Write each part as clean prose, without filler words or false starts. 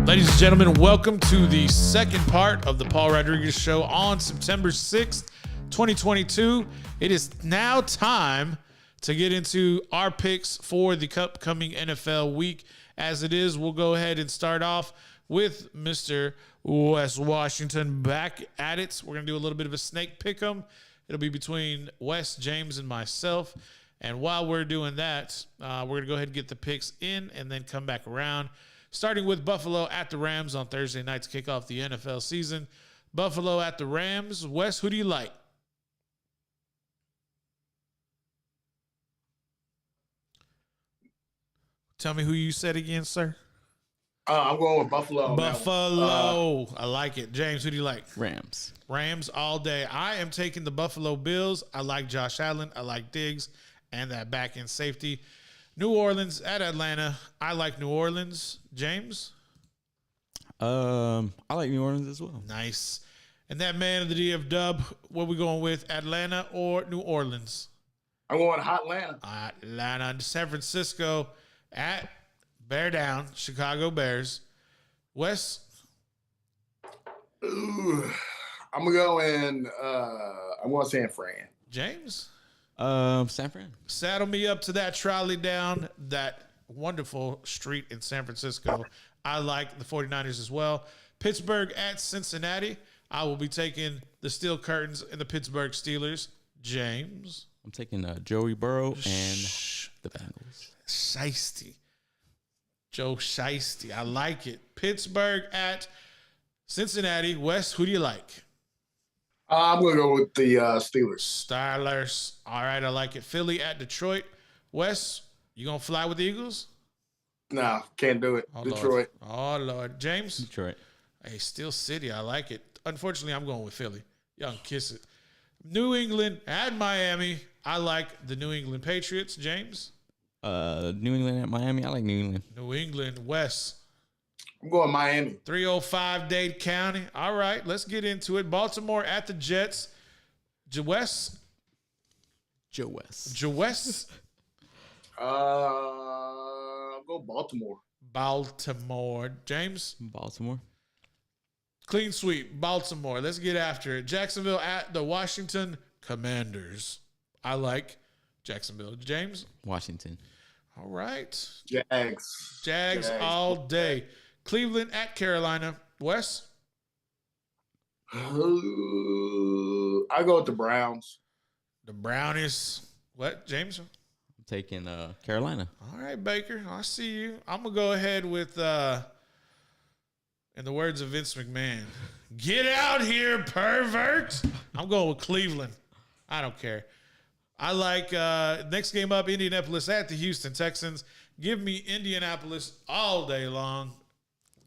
Ladies and gentlemen, welcome to the second part of the Paul Rodriguez Show on September 6th, 2022. It is now time to get into our picks for the upcoming NFL week. As it is, we'll go ahead and start off with Mr. Wes Washington back at it. We're going to do a little bit of a snake pick 'em. It'll be between Wes, James, and myself. And while we're doing that, we're going to go ahead and get the picks in and then come back around. Starting with Buffalo at the Rams on Thursday night to kick off the NFL season. Buffalo at the Rams. Wes, who do you like? Tell me who you said again, sir. I'm going with Buffalo. Buffalo. I like it. James, who do you like? Rams. Rams all day. I am taking the Buffalo Bills. I like Josh Allen. I like Diggs and that back end safety. New Orleans at Atlanta. I like New Orleans. James? I like New Orleans as well. Nice. And that man of the DF Dub, what we going with, Atlanta or New Orleans? I'm going Hot Atlanta. Atlanta. San Francisco at Bear Down, Chicago Bears. Wes? Ooh, I'm going San Fran. James? San Fran. Saddle me up to that trolley down that wonderful street in San Francisco. I like the 49ers as well. Pittsburgh at Cincinnati. I will be taking the Steel Curtains and the Pittsburgh Steelers. James. I'm taking Joey Burrow and the Bengals. Shiesty. Joe Shiesty. I like it. Pittsburgh at Cincinnati. Wes, who do you like? I'm going to go with the Steelers. Steelers. All right, I like it. Philly at Detroit. Wes, you going to fly with the Eagles? No, can't do it. Oh, Detroit. Lord. Oh, Lord. James? Detroit. Hey, Steel City. I like it. Unfortunately, I'm going with Philly. Y'all can kiss it. New England at Miami. I like the New England Patriots. James? New England at Miami. I like New England. New England. Wes? I'm going Miami. 305 Dade County. All right, let's get into it. Baltimore at the Jets. Joe West. I'll go Baltimore. Baltimore. James. Baltimore. Clean sweep. Baltimore. Let's get after it. Jacksonville at the Washington Commanders. I like Jacksonville. James. Washington. All right. Jags all day. Cleveland at Carolina. Wes? I go with the Browns. The Brownies. What, James? I'm taking Carolina. All right, Baker. I see you. I'm going to go ahead with, in the words of Vince McMahon, get out here, pervert. I'm going with Cleveland. I don't care. I like next game up, Indianapolis at the Houston Texans. Give me Indianapolis all day long.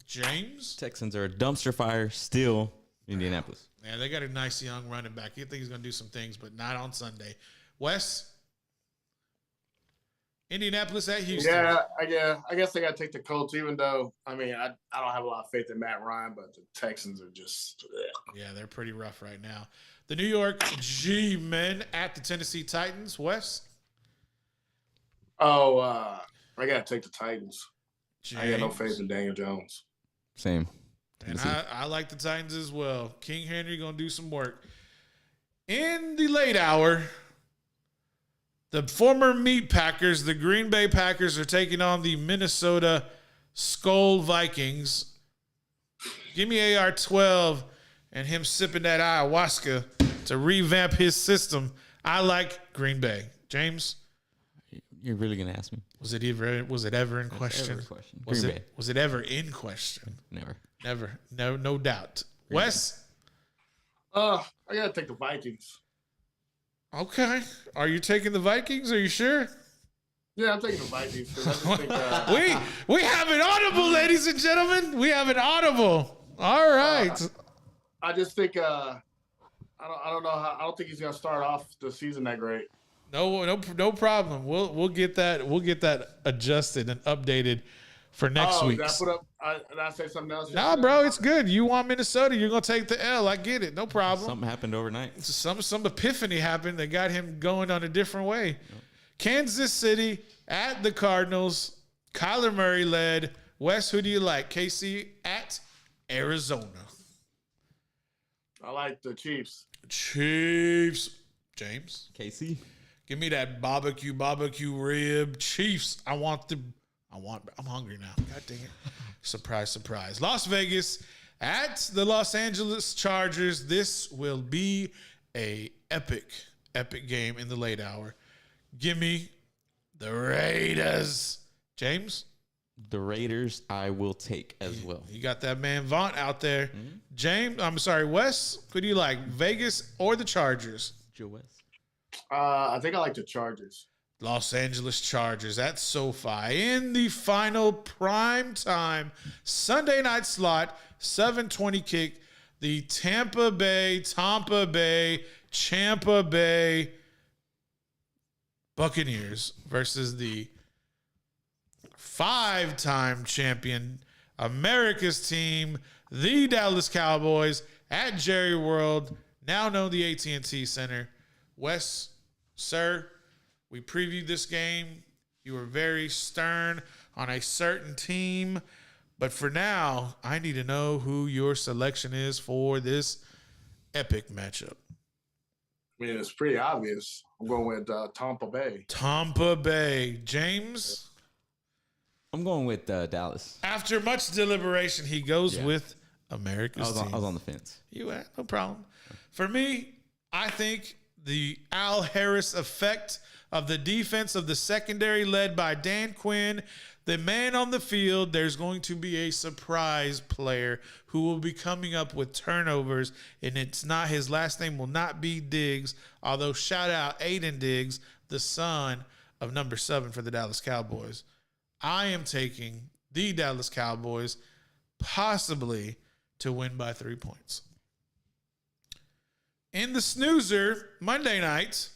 James? Texans are a dumpster fire still. Indianapolis. Yeah, they got a nice young running back. You think he's going to do some things, but not on Sunday. Wes? Indianapolis at Houston. Yeah, I guess I got to take the Colts, even though, I mean, I don't have a lot of faith in Matt Ryan, but the Texans are just, yeah, they're pretty rough right now. The New York G-Men at the Tennessee Titans. Wes? I got to take the Titans. James. I got no faith in Daniel Jones. Same. And I like the Titans as well. King Henry going to do some work. In the late hour, the former Meat Packers, the Green Bay Packers, are taking on the Minnesota Skull Vikings. Give me AR-12 and him sipping that ayahuasca to revamp his system. I like Green Bay. James? You're really going to ask me? Was it ever in question? Was it ever in question? Never. No doubt. Wes? I got to take the Vikings. Okay. Are you taking the Vikings? Are you sure? Yeah, I'm taking the Vikings. I just think, we have an audible, ladies and gentlemen. We have an audible. All right. I just think I don't know how. I don't think he's gonna start off the season that great. No problem. We'll get that. We'll get that adjusted and updated for next week. Did I say something else? Nah, bro, it's good. You want Minnesota, you're gonna take the L. I get it. No problem. Something happened overnight. Some epiphany happened that got him going on a different way. Yep. Kansas City at the Cardinals. Kyler Murray led. Wes, who do you like? KC at Arizona. I like the Chiefs. Chiefs. James, KC. give me that barbecue rib. Chiefs. I'm hungry now. God dang it. Surprise. Las Vegas at the Los Angeles Chargers. This will be a epic game in the late hour. Give me the Raiders. James? The Raiders I will take as well. You got that man Vaught out there. Wes, who do you like? Vegas or the Chargers? Joe West. I think I like the Chargers. Los Angeles Chargers at SoFi in the final prime time Sunday night slot, 7:20 kick. The Tampa Bay Buccaneers versus the 5-time champion, America's team, the Dallas Cowboys at Jerry World, now known the AT&T Center. Wes, sir, we previewed this game. You were very stern on a certain team. But for now, I need to know who your selection is for this epic matchup. I mean, it's pretty obvious. I'm going with Tampa Bay. Tampa Bay. James? I'm going with Dallas. After much deliberation, he goes with America's team. I was on the fence. You had no problem. For me, I think the Al Harris effect of the defense of the secondary led by Dan Quinn, the man on the field, there's going to be a surprise player who will be coming up with turnovers, and it's not, his last name will not be Diggs, although shout out Aiden Diggs, the son of number 7 for the Dallas Cowboys. I am taking the Dallas Cowboys possibly to win by 3 points. In the snoozer, Monday night,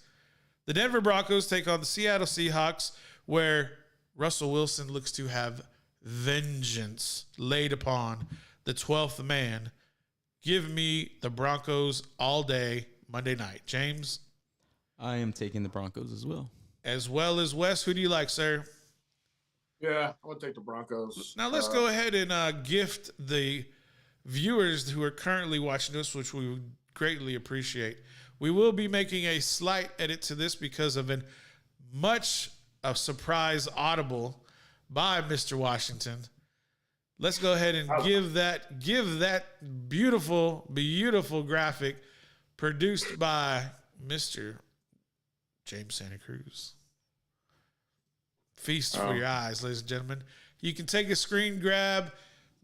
the Denver Broncos take on the Seattle Seahawks, where Russell Wilson looks to have vengeance laid upon the 12th man. Give me the Broncos all day Monday night. James? I am taking the Broncos as well. As well as Wes. Who do you like, sir? Yeah, I'm going to take the Broncos. Now let's go ahead and gift the viewers who are currently watching this, which we would greatly appreciate. We will be making a slight edit to this because of a surprise audible by Mr. Washington. Let's go ahead and give that beautiful graphic produced by Mr. James Santa Cruz. Feast for your eyes, ladies and gentlemen. You can take a screen grab,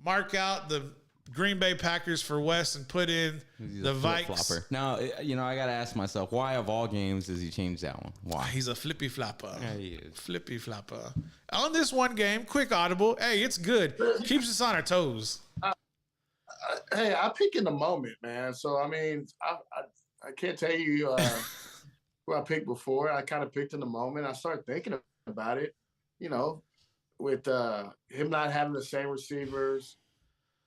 mark out the Green Bay Packers for West, and put in the Vikes. Now, I got to ask myself, why of all games does he change that one? Why? He's a flippy flopper. Yeah, he is. Flippy flopper. On this one game, quick audible. Hey, it's good. Keeps us on our toes. Hey, I pick in the moment, man. So, I mean, I can't tell you who I picked before. I kind of picked in the moment. I started thinking about it, with him not having the same receivers.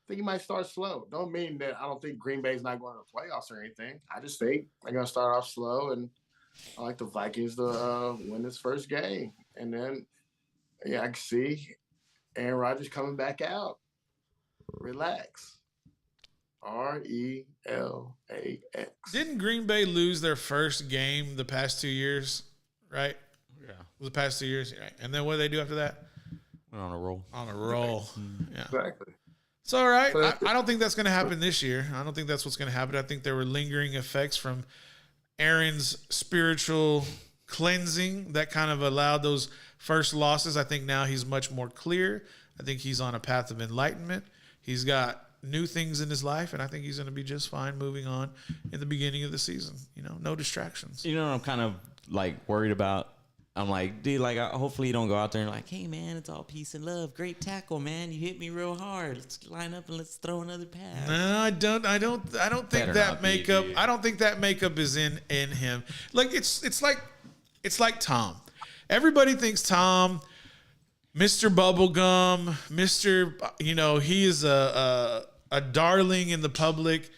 I think he might start slow. Don't mean that I don't think Green Bay's not going to the playoffs or anything. I just think they're going to start off slow, and I like the Vikings to win this first game. And then, I can see Aaron Rodgers coming back out. Relax. RELAX. Didn't Green Bay lose their first game the past 2 years, right? Yeah. The past 2 years, right? And then what did they do after that? Went on a roll. On a roll. Yeah. Exactly. It's all right. I don't think that's going to happen this year. I don't think that's what's going to happen. I think there were lingering effects from Aaron's spiritual cleansing that kind of allowed those first losses. I think now he's much more clear. I think he's on a path of enlightenment. He's got new things in his life, and I think he's going to be just fine moving on in the beginning of the season. No distractions. I'm kind of worried about. I'm like, dude, hopefully you don't go out there and hey, man, it's all peace and love. Great tackle, man. You hit me real hard. Let's line up and let's throw another pass. No, I don't think that makeup. I don't think that makeup is in him. It's like Tom. Everybody thinks Tom, Mr. Bubblegum, Mr. He is a darling in the public.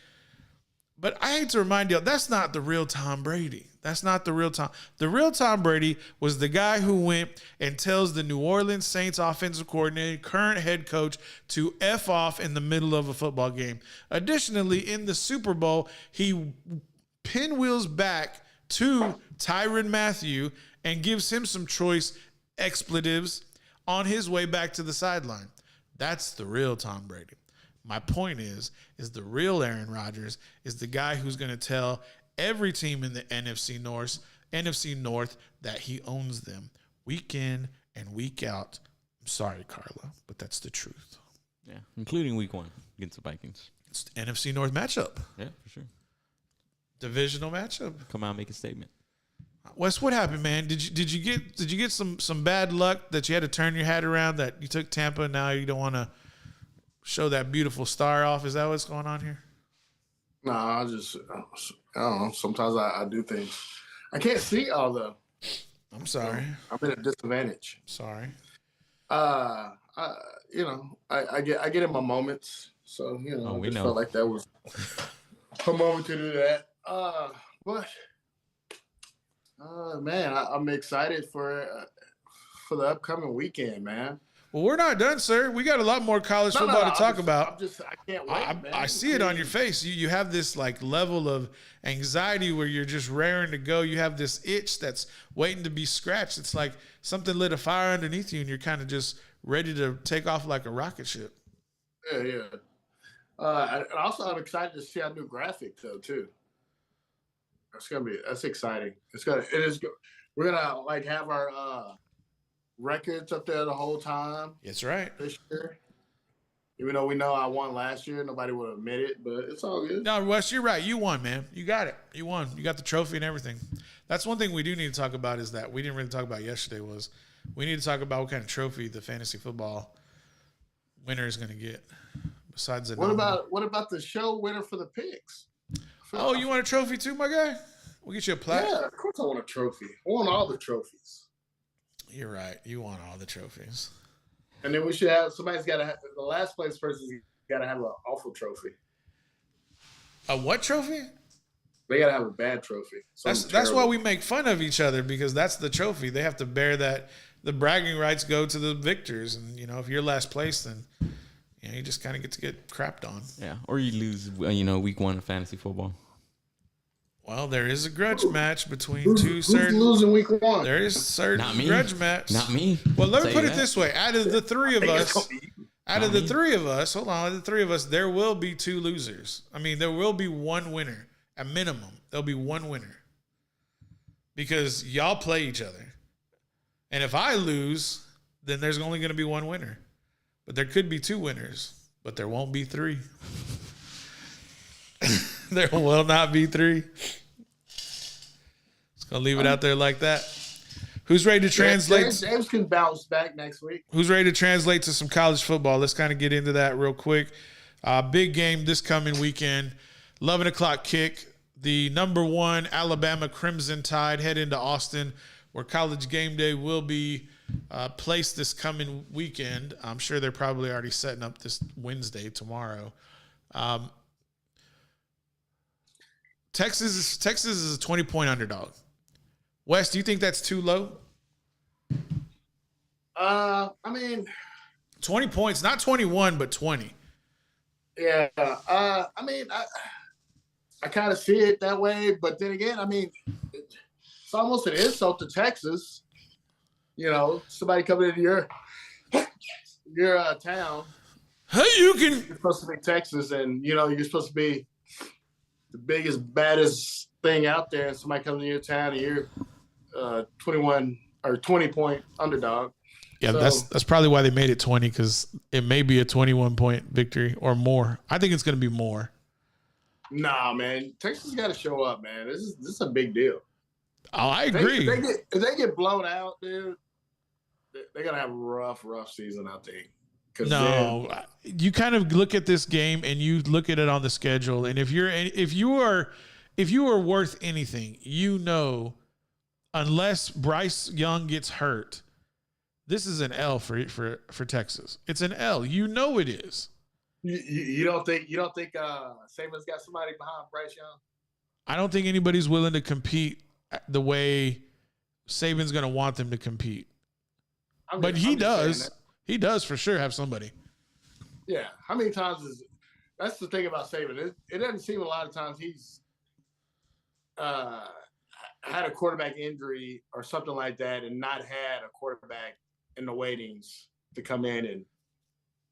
But I hate to remind you, that's not the real Tom Brady. That's not the real Tom. The real Tom Brady was the guy who went and tells the New Orleans Saints offensive coordinator, current head coach, to F off in the middle of a football game. Additionally, in the Super Bowl, he pinwheels back to Tyrann Mathieu and gives him some choice expletives on his way back to the sideline. That's the real Tom Brady. My point is the real Aaron Rodgers is the guy who's going to tell every team in the NFC North that he owns them week in and week out. I'm sorry, Carla, but that's the truth. Yeah, including week 1 against the Vikings. It's the NFC North matchup. Yeah, for sure. Divisional matchup. Come out and make a statement. Wes, what happened, man? Did you get some bad luck that you had to turn your hat around, that you took Tampa and now you don't want to show that beautiful star off? Is that what's going on here? No, I don't know. Sometimes I do things. I can't see all the. I'm sorry. I'm at a disadvantage. Sorry. I get in my moments. So, I just felt like that was a moment to do that. Man, I'm excited for the upcoming weekend, man. Well, we're not done, sir. We got a lot more college football to talk about. I can't wait, man. I see it on your face. You have this like level of anxiety where you're just raring to go. You have this itch that's waiting to be scratched. It's like something lit a fire underneath you, and you're kind of just ready to take off like a rocket ship. Yeah. And also, I'm excited to see our new graphic though too. That's exciting. We're gonna like have our records up there the whole time. That's right. This year. Even though we know I won last year, nobody would admit it, but it's all good. No, Wes, you're right. You won, man. You got it. You won. You got the trophy and everything. That's one thing we do need to talk about is that we didn't really talk about yesterday was we need to talk about what kind of trophy the fantasy football winner is going to get. Besides the what about the show winner for the picks? Oh, you want a trophy too, my guy? We'll get you a plaque. Yeah, of course I want a trophy. I want all the trophies. You're right. You want all the trophies. And then we should have somebody's got to have the last place person's got to have an awful trophy. A what trophy? They got to have a bad trophy. That's why we make fun of each other, because that's the trophy. They have to bear that. The bragging rights go to the victors, and if you're last place, then you just kind of get to get crapped on. Yeah, or you lose, week 1 of fantasy football. Well, there is a grudge match between two certain. Who's losing week 1? There is certain grudge match. Not me. Well, let me put it this way: out of the three of us, hold on, the three of us, there will be 2 losers. I mean, there will be 1 winner at minimum. There'll be 1 winner because y'all play each other, and if I lose, then there's only going to be 1 winner. But there could be 2 winners, but there won't be 3. There will not be 3. Just gonna leave it out there like that. Who's ready to translate? James can bounce back next week. Who's ready to translate to some college football? Let's kind of get into that real quick. Big game this coming weekend. 11 o'clock kick. The number 1 Alabama Crimson Tide head into Austin, where College Game Day will be placed this coming weekend. I'm sure they're probably already setting up this Wednesday, tomorrow. Texas is a 20-point underdog. Wes, do you think that's too low? I mean, 20 points, not 21, but 20. Yeah. I mean, I kind of see it that way, but then again, I mean, it's almost an insult to Texas. Somebody coming into your town. Hey, you're supposed to be Texas, and you're supposed to be the biggest, baddest thing out there, and somebody comes in your town and you're 21 or 20-point underdog. Yeah, so, that's probably why they made it 20, because it may be a 21-point victory or more. I think it's going to be more. Nah, man, Texas got to show up, man. This is a big deal. Oh, I agree. If they get blown out, dude, they're going to have a rough season, I think. No, you kind of look at this game and you look at it on the schedule, and if you are worth anything, unless Bryce Young gets hurt, this is an L for Texas. It's an L. It is. You don't think Saban's got somebody behind Bryce Young? I don't think anybody's willing to compete the way Saban's going to want them to compete. But I'm he just saying does. that. He does for sure have somebody. Yeah. How many times that's the thing about Saban. It doesn't seem a lot of times he's had a quarterback injury or something like that and not had a quarterback in the waitings to come in and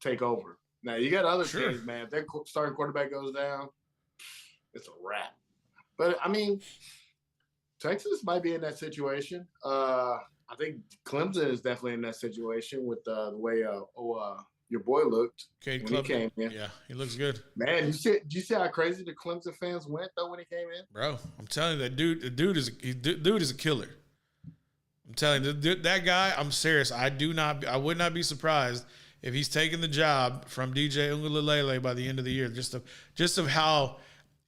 take over. Now, you got other Sure. teams, man. If their starting quarterback goes down, it's a wrap. But, I mean, Texas might be in that situation. I think Clemson is definitely in that situation with the way your boy looked Cade when he came in. Yeah, he looks good. Man, did you see how crazy the Clemson fans went, though, when he came in? Bro, I'm telling you, the dude is a killer. I'm telling you, that guy, I'm serious. I would not be surprised if he's taking the job from DJ Uiagalelei by the end of the year. Just of how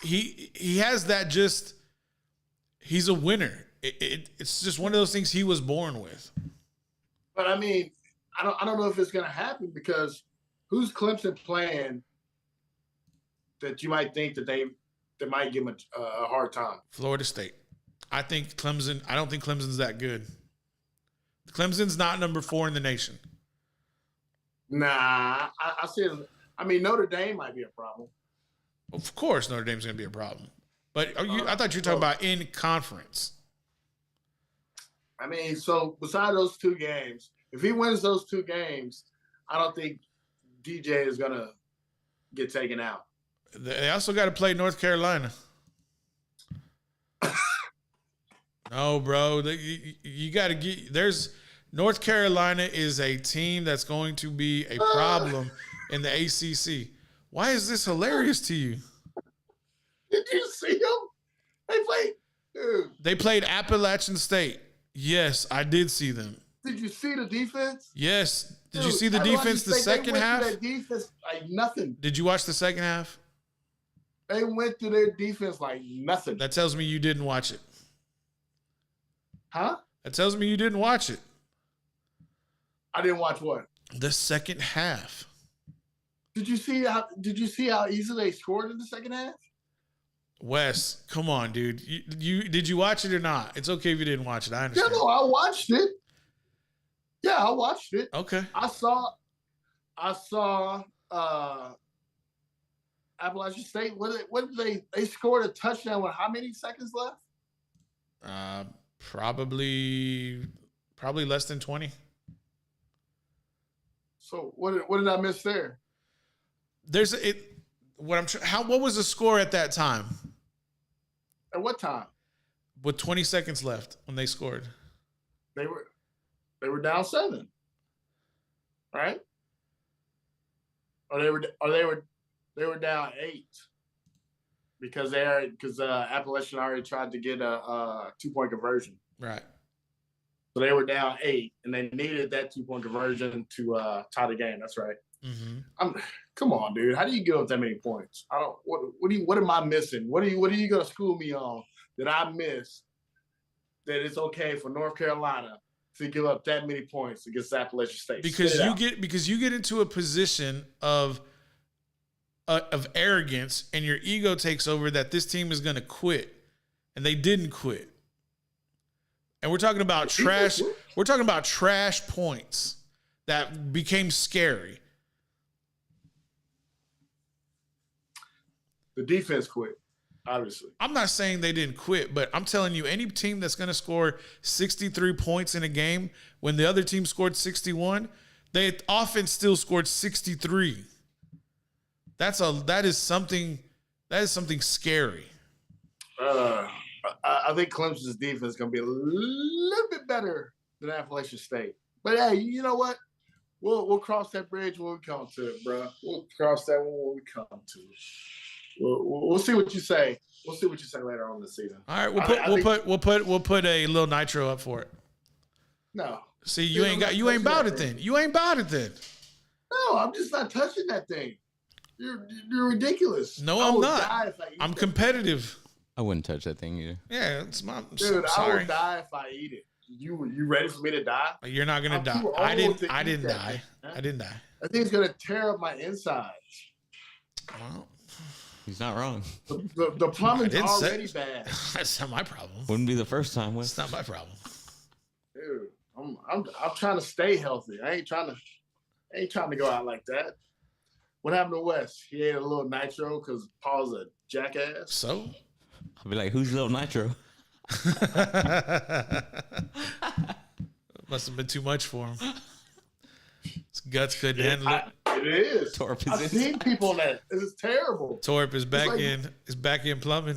he has that he's a winner. It's just one of those things he was born with. But I mean, I don't know if it's going to happen because who's Clemson playing that you might think that they might give him a hard time? Florida State. I don't think Clemson's that good. Clemson's not number 4 in the nation. Nah, I see it. I mean, Notre Dame might be a problem. Of course, Notre Dame's going to be a problem. But I thought you were talking about in conference. I mean, so beside those 2 games, if he wins those 2 games, I don't think DJ is going to get taken out. They also got to play North Carolina. No, bro. You got to get – there's – North Carolina is a team that's going to be a problem in the ACC. Why is this hilarious to you? Did you see them? They played Appalachian State. Yes, I did see them. Did you see the defense? Yes. Did you see the defense the second half? They went through their defense like nothing. Did you watch the second half? They went through their defense like nothing. That tells me you didn't watch it. Huh? That tells me you didn't watch it. I didn't watch what? The second half. Did you see how easily they scored in the second half? Wes, come on, dude. You did you watch it or not? It's okay if you didn't watch it. I understand. Yeah, no, I watched it. Yeah, I watched it. Okay. I saw Appalachian State. What did they scored a touchdown with how many seconds left? Probably less than 20. So what did I miss there? What was the score at that time? At what time? With 20 seconds left when they scored. They were down 7. Right? Or they were down 8. Because Appalachian already tried to get a 2-point conversion. Right. So they were down 8, and they needed that 2-point conversion to tie the game. That's right. Mm-hmm. Come on, dude. How do you give up that many points? I don't. What am I missing? What are you gonna school me on that I missed? That it's okay for North Carolina to give up that many points against Appalachian State because you get into a position of arrogance and your ego takes over that this team is going to quit, and they didn't quit. And we're talking about trash. We're talking about trash points that became scary. The defense quit, obviously. I'm not saying they didn't quit, but I'm telling you, any team that's going to score 63 points in a game when the other team scored 61, they often still scored 63. That is something scary. I think Clemson's defense is going to be a little bit better than Appalachian State. But hey, you know what? We'll cross that bridge when we come to it, bro. We'll cross that one when we come to it. We'll see what you say. We'll see what you say later on this season. All right, we'll put a little nitro up for it. No. See, you ain't about it then. You ain't about it then. No, I'm just not touching that thing. You're ridiculous. No, I'm not. I'm competitive. I wouldn't touch that thing either. Yeah, it's my. Dude, sorry. I will die if I eat it. You ready for me to die? You're not gonna die. I didn't die. I didn't die. I think it's gonna tear up my insides. Well, He's not wrong. The plumbing's I didn't say- already bad, That's not my problem. Wouldn't be the first time. Wes. It's not my problem. dude. I'm trying to stay healthy. I ain't trying to go out like that. What happened to Wes? He ate a little nitro because Paul's a jackass. So? I'll be like, who's Lil Nitro? Must have been too much for him. His guts couldn't handle it. It is. Torp is I've inside. seen people in that. It's terrible. Torp is back like- in plumbing.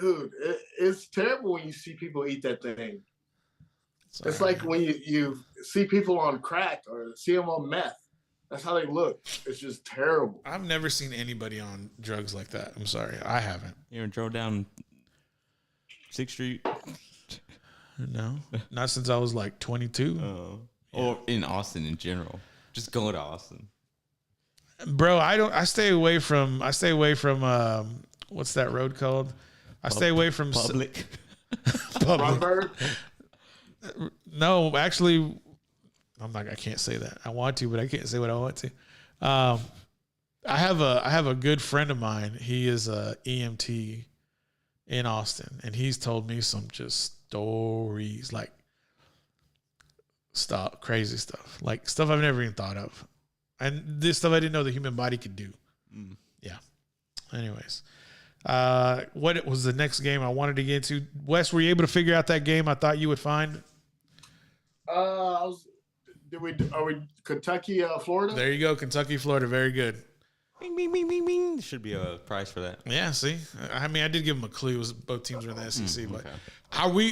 Dude, it's terrible when you see people eat that thing. It's like when you see people on crack or see them on meth. That's how they look. It's just terrible. I've never seen anybody on drugs like that. I'm sorry. I haven't. You ever drove down 6th Street? No. Not since I was like 22. Or in Austin in general. Just go to Austin. Bro, I stay away from what's that road called? I stay away from Public. public. Rumberg, No, actually, I can't say that. I want to, but I can't say what I want to. I have a good friend of mine. He is a EMT in Austin, and he's told me some just stories, like crazy stuff, like stuff I've never even thought of, and this stuff I didn't know the human body could do. Yeah. Anyways, what was the next game I wanted to get into? Wes, were you able to figure out that game I thought you would find? are we Kentucky, Florida? There you go, Kentucky, Florida. Very good. Bing, bing, bing, bing, bing. There should be a prize for that. Yeah, see, I mean, I did give them a clue. It was both teams were in the SEC, but okay.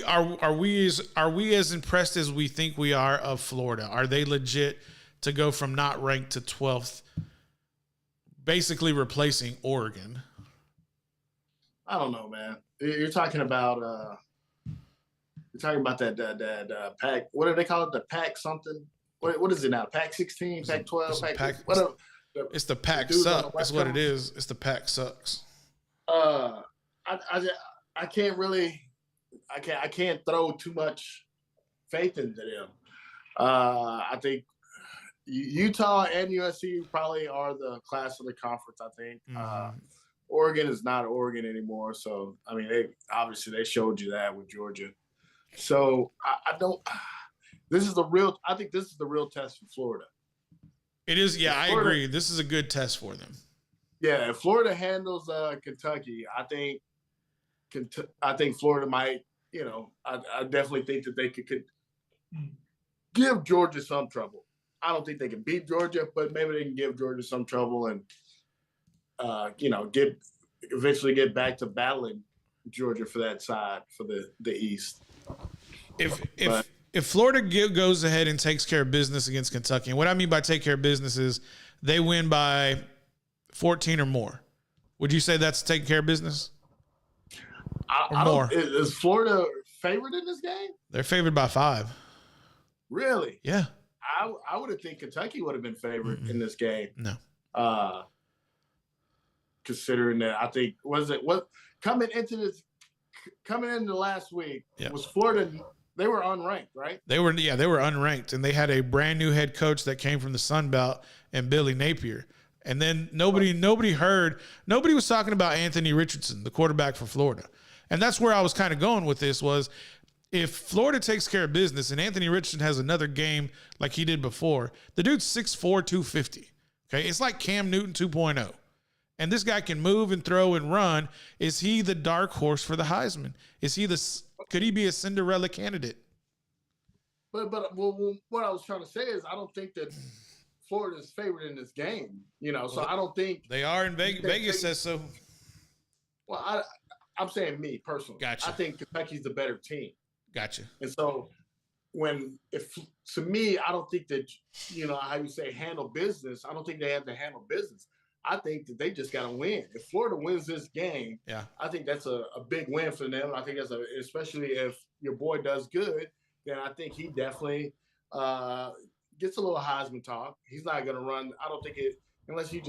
are we as impressed as we think we are of Florida? Are they legit to go from not ranked to 12th, basically replacing Oregon? I don't know, man. You're talking about that pack. What do they call it? The pack something? What is it now? Pack 16, pack 12, pack. Whatever. It's the pack dudes on the suck. West That's what it Coast. is. It's the pack sucks. I can't really. I can't throw too much faith into them. I think Utah and USC probably are the class of the conference. I think. Oregon is not Oregon anymore. So, I mean, they showed you that with Georgia. So, I don't – I think this is the real test for Florida. It is, yeah, I Florida- agree. This is a good test for them. Yeah, if Florida handles Kentucky, I think Florida might, I definitely think that they could give Georgia some trouble. I don't think they can beat Georgia, but maybe they can give Georgia some trouble and eventually get back to battling Georgia for that side for the East. If Florida goes ahead and takes care of business against Kentucky, and what I mean by take care of business is they win by 14 or more, would you say that's taking care of business? I don't. Is Florida favored in this game? They're favored by 5. Really? Yeah. I would have think Kentucky would have been favored in this game. No. Considering that, I think coming into last week was Florida. They were unranked, right? They were unranked, and they had a brand new head coach that came from the Sun Belt and Billy Napier. And then nobody was talking about Anthony Richardson, the quarterback for Florida. And that's where I was kind of going with this was if Florida takes care of business and Anthony Richardson has another game like he did before, the dude's 6'4", 250. Okay. It's like Cam Newton 2.0. And this guy can move and throw and run. Is he the dark horse for the Heisman? Could he be a Cinderella candidate? But what I was trying to say is I don't think that Florida is favored in this game. So I don't think they are in Vegas. Vegas says so. Well, I'm saying me personally. Gotcha. I think Kentucky's the better team. Gotcha. And so to me, I don't think that, how you say handle business. I don't think they have to handle business. I think that they just got to win. If Florida wins this game, I think that's a big win for them. I think especially if your boy does good, then I think he definitely gets a little Heisman talk. He's not going to run. I don't think unless he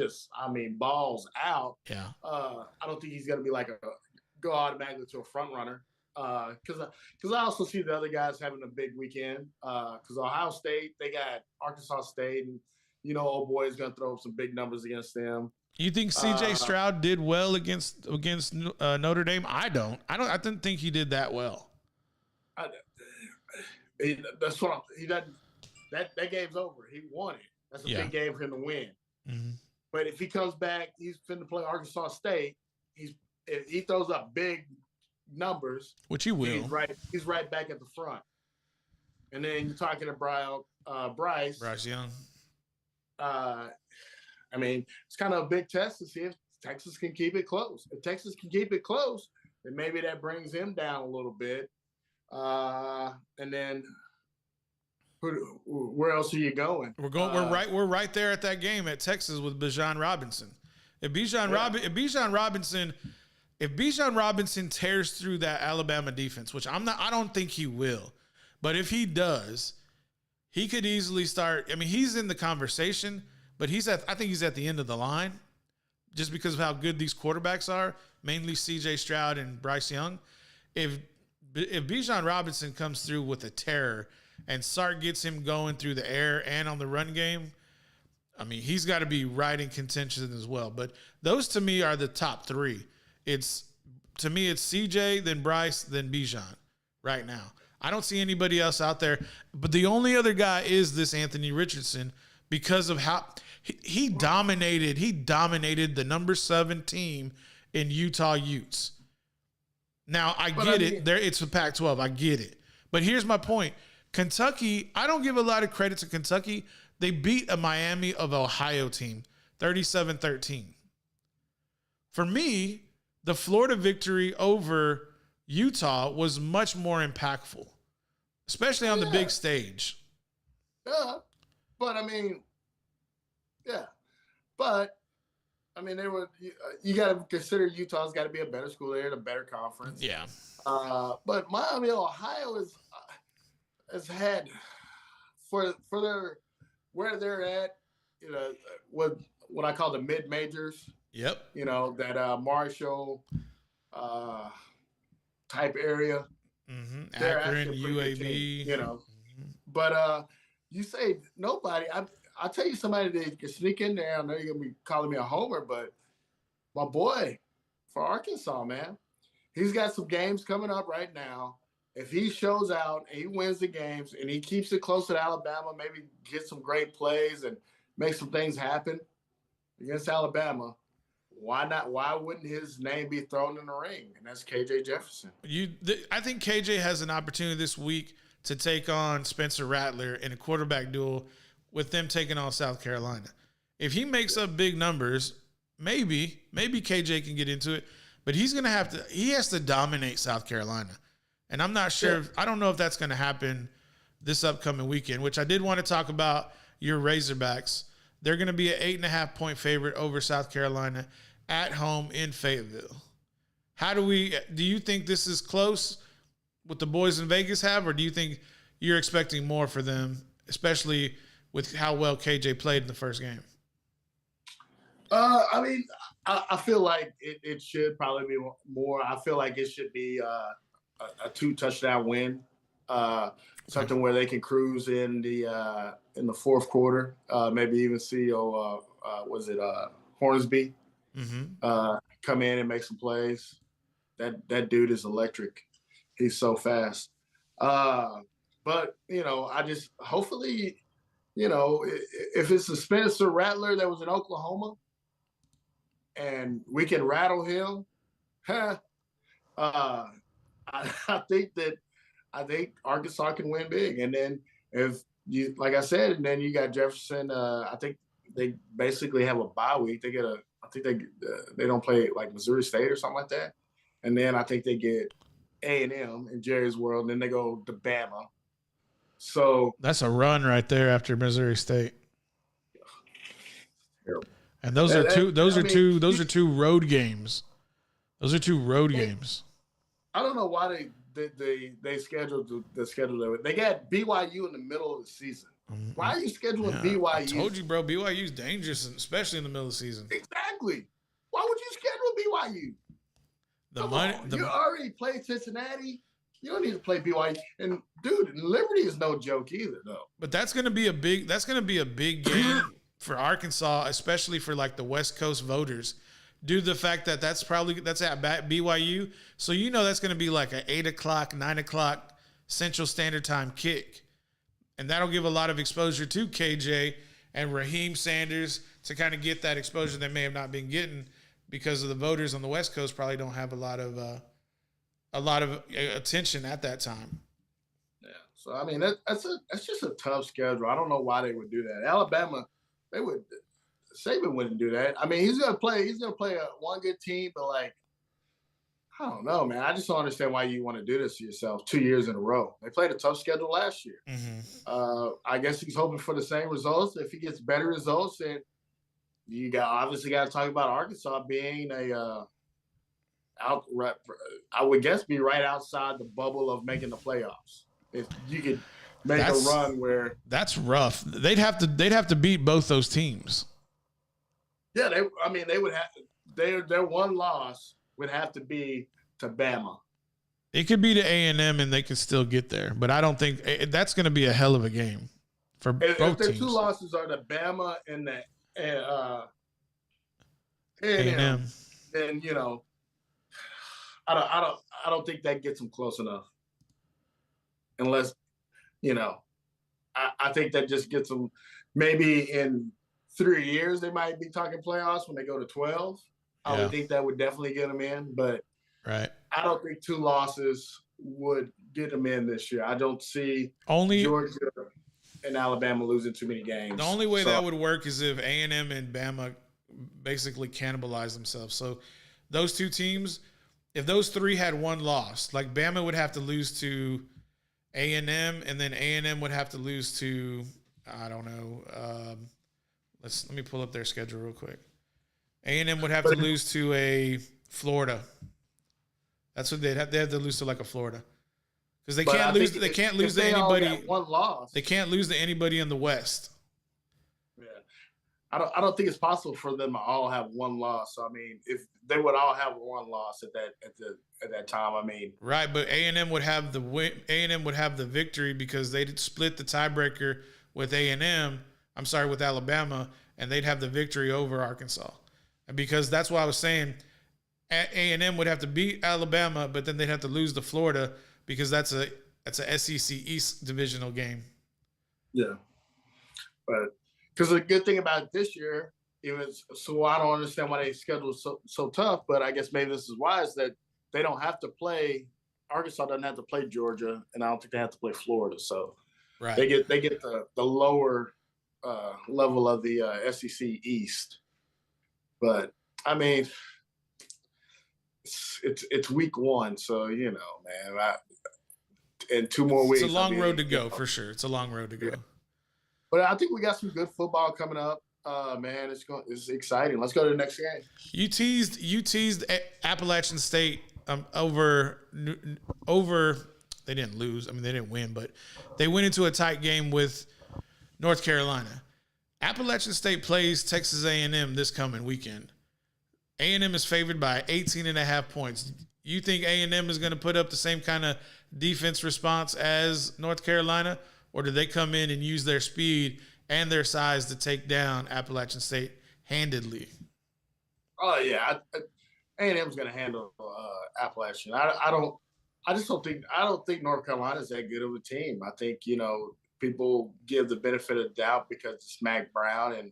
balls out. Yeah. I don't think he's going to be like go automatically to a front runner. Because I also see the other guys having a big weekend. Because Ohio State, they got Arkansas State, and old boy is going to throw some big numbers against them. You think C.J. Stroud did well against Notre Dame? I don't. I didn't think he did that well. That's what he doesn't. That game's over. He won it. That's a big game for him to win. Mm-hmm. But if he comes back, he's finna play Arkansas State. If he throws up big numbers, which he will. He's right back at the front. And then you're talking about Bryce Young. I mean, it's kind of a big test to see if Texas can keep it close. If Texas can keep it close, then maybe that brings him down a little bit. And then where else are you going? We're right there at that game at Texas with Bijan Robinson. If Bijan Robinson tears through that Alabama defense, which I don't think he will, but if he does, he could easily start. I mean, he's in the conversation, but I think he's at the end of the line just because of how good these quarterbacks are, mainly C.J. Stroud and Bryce Young. If Bijan Robinson comes through with a terror and Sark gets him going through the air and on the run game, I mean, he's got to be right in contention as well. But those to me are the top three. It's CJ, then Bryce, then Bijan right now. I don't see anybody else out there. But the only other guy is this Anthony Richardson because of how he dominated. He dominated the number 7 team in Utah Utes. Now, it's a Pac-12. I get it. But here's my point. Kentucky, I don't give a lot of credit to Kentucky. They beat a Miami of Ohio team, 37-13. For me, the Florida victory over Utah was much more impactful, especially on the big stage. Yeah, but I mean, they were. You got to consider Utah's got to be a better school. They're in a better conference. Yeah. But Miami, Ohio has had for their where they're at. You know, what I call the mid majors. Yep. You know, that Marshall type area. Mm-hmm. Akron, UAB. You know, but you say nobody. I'll tell you somebody that can sneak in there. I know you're gonna be calling me a homer, but my boy for Arkansas, man, he's got some games coming up right now. If he shows out and he wins the games and he keeps it close to Alabama, maybe get some great plays and make some things happen against Alabama, why not? Why wouldn't his name be thrown in the ring? And that's KJ Jefferson. I think KJ has an opportunity this week to take on Spencer Rattler in a quarterback duel with them taking on South Carolina. If he makes up big numbers, maybe KJ can get into it, but he has to dominate South Carolina. And I'm not sure. I don't know if that's going to happen this upcoming weekend, which I did want to talk about your Razorbacks. They're going to be an 8.5-point favorite over South Carolina at home in Fayetteville. Do you think this is close what the boys in Vegas have, or do you think you're expecting more for them, especially with how well KJ played in the first game? I mean, I feel like it should probably be more. I feel like it should be a 2-touchdown win, something where they can cruise in the fourth quarter. Maybe even see Hornsby come in and make some plays. That dude is electric. He's so fast. But I just hopefully, if it's a Spencer Rattler that was in Oklahoma, and we can rattle him, I think Arkansas can win big. And then if you, like I said, and then you got Jefferson. I think they basically have a bye week. I think they don't play like Missouri State or something like that. And then I think they get A&M in Jerry's World. And then they go to Bama. So that's a run right there after Missouri State. Terrible. And those are two road games. Those are two road games. I don't know why they scheduled the schedule. They got BYU in the middle of the season. Why are you scheduling BYU? I told you, bro. BYU's dangerous, especially in the middle of the season. Exactly. Why would you schedule BYU? You already played Cincinnati. You don't need to play BYU. And dude, Liberty is no joke either, though. But that's gonna be a big game for Arkansas, especially for like the West Coast voters, due to the fact that that's at BYU. So that's going to be like an 8 o'clock, 9 o'clock Central Standard Time kick. And that'll give a lot of exposure to KJ and Raheem Sanders to kind of get that exposure they may have not been getting because of the voters on the West Coast probably don't have a lot of attention at that time. Yeah. So I mean that's just a tough schedule. I don't know why they would do that. Alabama, Saban wouldn't do that. I mean, he's gonna play a one good team, but like, I don't know, man. I just don't understand why you want to do this to yourself 2 years in a row. They played a tough schedule last year. Mm-hmm. I guess he's hoping for the same results. If he gets better results, then you obviously got to talk about Arkansas being I would guess be right outside the bubble of making the playoffs. If you could make a run where that's rough. They'd have to beat both those teams. Yeah, they would have their one loss would have to be to Bama. It could be to A&M and they can still get there, but I don't think that's going to be a hell of a game for both teams. If their two losses are to Bama and A&M, then I don't think that gets them close enough. Unless, I think that just gets them maybe in 3 years they might be talking playoffs when they go to 12. I would think that would definitely get them in, but right. I don't think 2 losses would get them in this year. I don't see Georgia and Alabama losing too many games. The only way that would work is if A&M and Bama basically cannibalize themselves. So those two teams, if those 3 had 1 loss, like Bama would have to lose to A&M, and then A&M would have to lose to, I don't know, let me pull up their schedule real quick. A&M would have to lose to a Florida. That's what they'd have. They have to lose to like a Florida, because they can't lose. They can't lose to anybody. 1 loss. They can't lose to anybody in the West. Yeah, I don't think it's possible for them to all have 1 loss. I mean, if they would all have 1 loss at that time, I mean, right. But A&M would have the win. A&M would have the victory because they'd split the tiebreaker with A&M. I'm sorry, with Alabama, and they'd have the victory over Arkansas. Because that's why I was saying A&M would have to beat Alabama, but then they'd have to lose to Florida because that's a SEC East divisional game. Yeah, but because the good thing about this year, so I don't understand why they schedule so tough, but I guess maybe this is why, is that they don't have to play. Arkansas doesn't have to play Georgia, and I don't think they have to play Florida. So right. they get the lower level of the SEC East. But I mean, it's week 1, so man, and 2 more weeks. It's a long road to go for sure. It's a long road to go. Yeah. But I think we got some good football coming up. Man, it's exciting. Let's go to the next game. You teased Appalachian State over. They didn't lose. I mean, they didn't win, but they went into a tight game with North Carolina. Appalachian State plays Texas A&M this coming weekend. A&M is favored by 18.5 points. You think A&M is going to put up the same kind of defense response as North Carolina, or do they come in and use their speed and their size to take down Appalachian State handedly? Oh yeah, A&M is going to handle Appalachian. I don't think North Carolina is that good of a team. I think people give the benefit of the doubt because it's Mack Brown and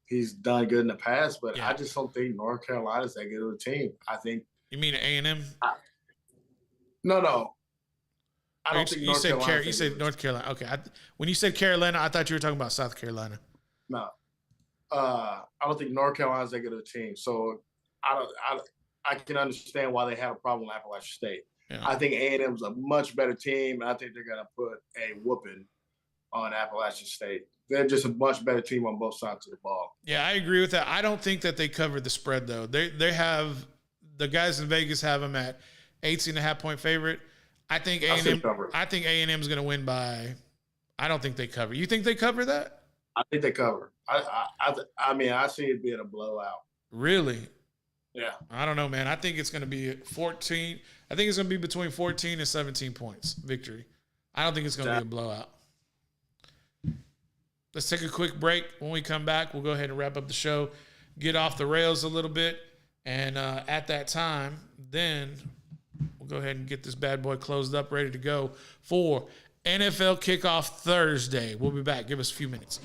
he's done good in the past, but I just don't think North Carolina is that good of a team. I think. You mean A&M? No. I don't think you said North Carolina. Okay. When you said Carolina, I thought you were talking about South Carolina. No. I don't think North Carolina is that good of a team. So I can understand why they have a problem with Appalachian State. Yeah. I think A&M is a much better team, and I think they're going to put a whooping on Appalachian State. They're just a much better team on both sides of the ball. Yeah, I agree with that. I don't think that they covered the spread, though. They have – the guys in Vegas have them at 18.5-point favorite. I think A&M is going to win by – I don't think they cover. You think they cover that? I think they cover. I mean, I see it being a blowout. Really? Yeah. I don't know, man. I think it's going to be 14 – I think it's going to be between 14 and 17 points victory. I don't think it's going to be a blowout. Let's take a quick break. When we come back, we'll go ahead and wrap up the show, get off the rails a little bit. And at that time, then we'll go ahead and get this bad boy closed up, ready to go for NFL Kickoff Thursday. We'll be back. Give us a few minutes.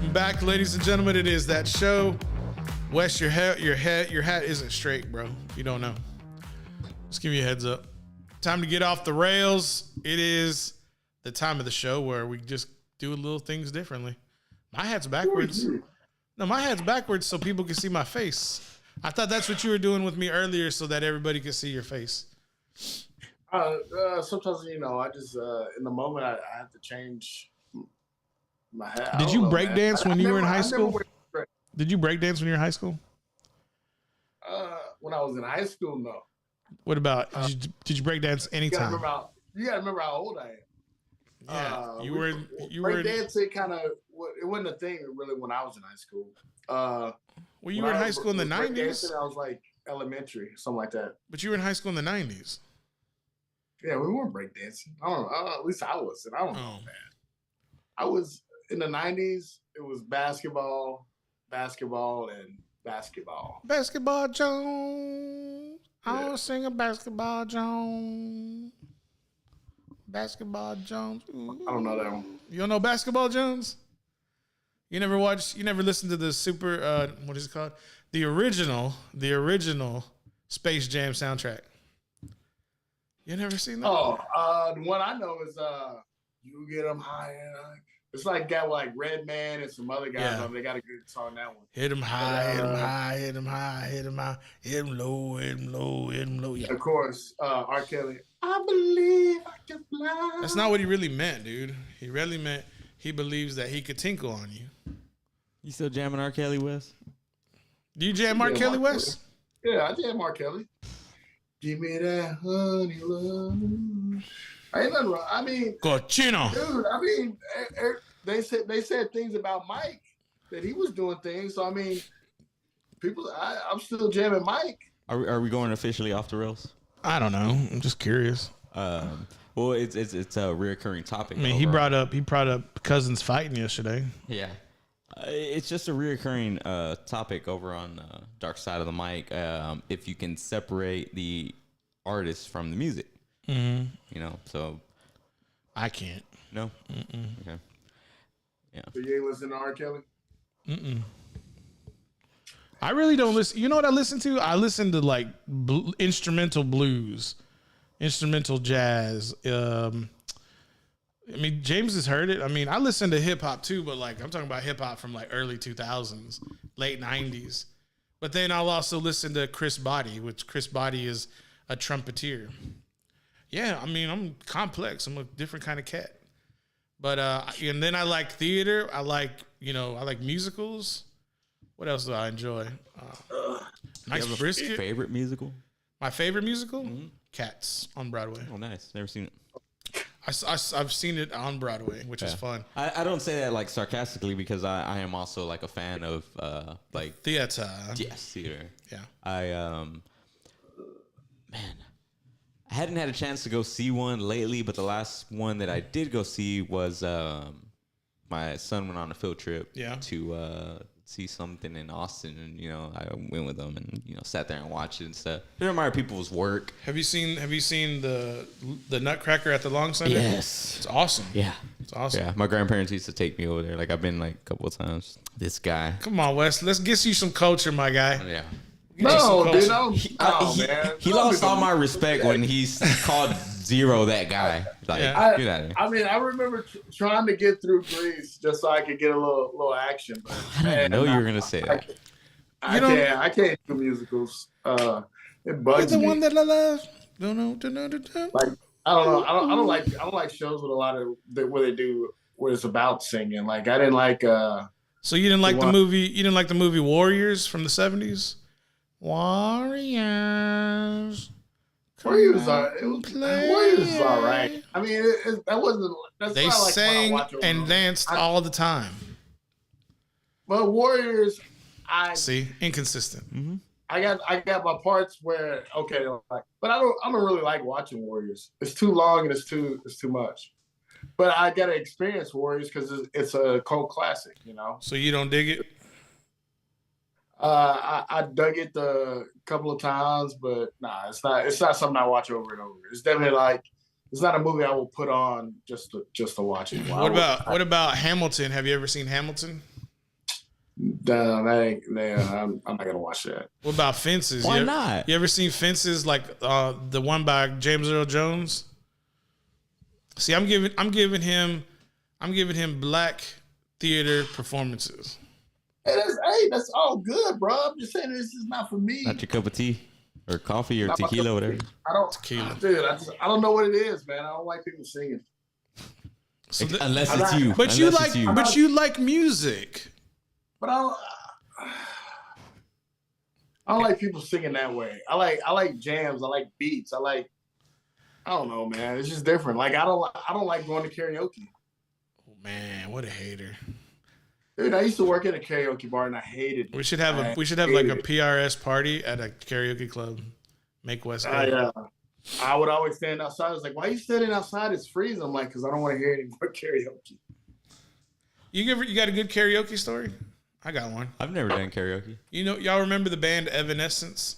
Welcome back, ladies and gentlemen. It is that show. Wes, your hat isn't straight, bro. You don't know. Just give you a heads up. Time to get off the rails. It is the time of the show where we just do little things differently. My hat's backwards. No, my hat's backwards so people can see my face. I thought that's what you were doing with me earlier so that everybody could see your face. Sometimes, I just, in the moment, I have to change my hat. Did you break dance when you were in high school? Never Did you break dance when you were in high school? when I was in high school, no. What about, did you break dance anytime? You gotta remember how old I am. Yeah, you were break dancing kind of, it wasn't a thing really when I was in high school. Well, you were in high school in the 90s? I was like elementary, something like that. But you were in high school in the 90s. Yeah, we weren't breakdancing. I don't know. At least I wasn't. I don't know, man. I was in the 90s. It was basketball, and basketball. Basketball Jones. I want to sing a Basketball Jones. Basketball Jones. Ooh. I don't know that one. You don't know Basketball Jones? You never listened to the super, what is it called? The original Space Jam soundtrack. You never seen that? Oh, the one I know is You Get Them High and High. It's like got like Redman and some other guys on. They got a good song that one. Hit 'em high, hit 'em high, hit 'em high, hit 'em high, hit 'em low, hit 'em low, hit 'em low. Yeah. Of course, R. Kelly. I believe I can fly. That's not what he really meant, dude. He really meant he believes that he could tinkle on you. You still jamming R. Kelly, Wes? Do you jam R. Kelly, Wes? Yeah, I jam R. Kelly. Give me that honey love. Ain't nothing wrong. I mean, Cochino. Dude, I mean, they said things about Mike that he was doing things. So I mean, I'm still jamming Mike. Are we going officially off the rails? I don't know. I'm just curious. Well, it's a reoccurring topic. I mean, he brought up cousins fighting yesterday. Yeah. It's just a reoccurring topic over on Dark Side of the Mic. If you can separate the artist from the music, so I can't. No. Okay. Yeah. So you ain't listen to R. Kelly? I really don't listen. You know what I listen to? I listen to like instrumental blues, instrumental jazz. I mean, James has heard it. I mean, I listen to hip hop too, but like I'm talking about hip hop from like early 2000s, late 90s. But then I'll also listen to Chris Botti, which Chris Botti is a trumpeter. Yeah, I mean, I'm complex. I'm a different kind of cat. But and then I like theater. I like musicals. What else do I enjoy? Nice Brisket. Favorite musical? My favorite musical? Cats on Broadway. Oh, nice. Never seen it. I've seen it on Broadway, which is fun. I don't say that like sarcastically because I am also like a fan of like theater. Yes, theater. Yeah. I hadn't had a chance to go see one lately, but the last one that I did go see was my son went on a field trip to see something in Austin, and I went with them and sat there and watched it and stuff. I admire people's work. Have you seen the Nutcracker at the Long Center? Yes, it's awesome. Yeah, it's awesome. Yeah, my grandparents used to take me over there. Like I've been like a couple of times. This guy. Come on, Wes. Let's get you some culture, my guy. Yeah. No, dude, man. He lost all my respect when he's called Zero that guy. Like, get out of here. I mean, I remember trying to get through Grease just so I could get a little action. But I didn't know you were gonna say that. I can't do musicals. It bugs You're the me. one that I love. Like I don't know. I don't like shows with a lot of where it's about singing. Like I didn't like. So you didn't like the movie? You didn't like the movie Warriors from the 70s? Warriors. Warriors is all right. I mean, that wasn't. They not like sang and danced all the time. But Warriors, see inconsistent. Mm-hmm. I got my parts where but I don't really like watching Warriors. It's too long and it's too much. But I got to experience Warriors because it's a cult classic, So you don't dig it? I dug it a couple of times, but nah, it's not something I watch over and over. It's definitely it's not a movie I will put on just to watch it. What about Hamilton? Have you ever seen Hamilton? I'm not gonna watch that. What about Fences? Why not? You ever seen Fences, like the one by James Earl Jones? See, I'm giving him black theater performances. Hey, that's all good, bro. I'm just saying this is not for me. Not your cup of tea or coffee or tequila, whatever. Tequila. Dude, I don't know what it is, man. I don't like people singing. So unless it's you. But you like music. But I don't like people singing that way. I like jams. I like beats. I don't know, man. It's just different. Like I don't like going to karaoke. Oh man, what a hater. Dude, I used to work at a karaoke bar and I hated it. We should have like a PRS party at a karaoke club. Make West go. I would always stand outside. I was like, why are you standing outside? It's freezing. I'm like, because I don't want to hear any more karaoke. You got a good karaoke story? I got one. I've never done karaoke. You know, y'all remember the band Evanescence?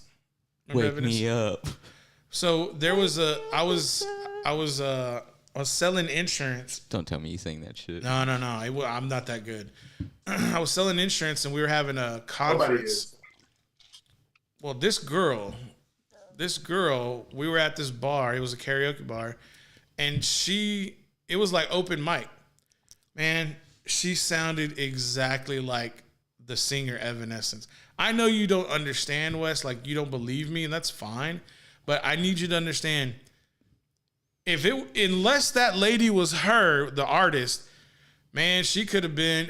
Wake me up. So there was I was selling insurance. Don't tell me you sing that shit. No. I'm not that good. I was selling insurance and we were having a conference. Well, this girl, we were at this bar. It was a karaoke bar. And it was like open mic. Man, she sounded exactly like the singer Evanescence. I know you don't understand, Wes. Like, you don't believe me, and that's fine. But I need you to understand, unless that lady was her, the artist, man, she could have been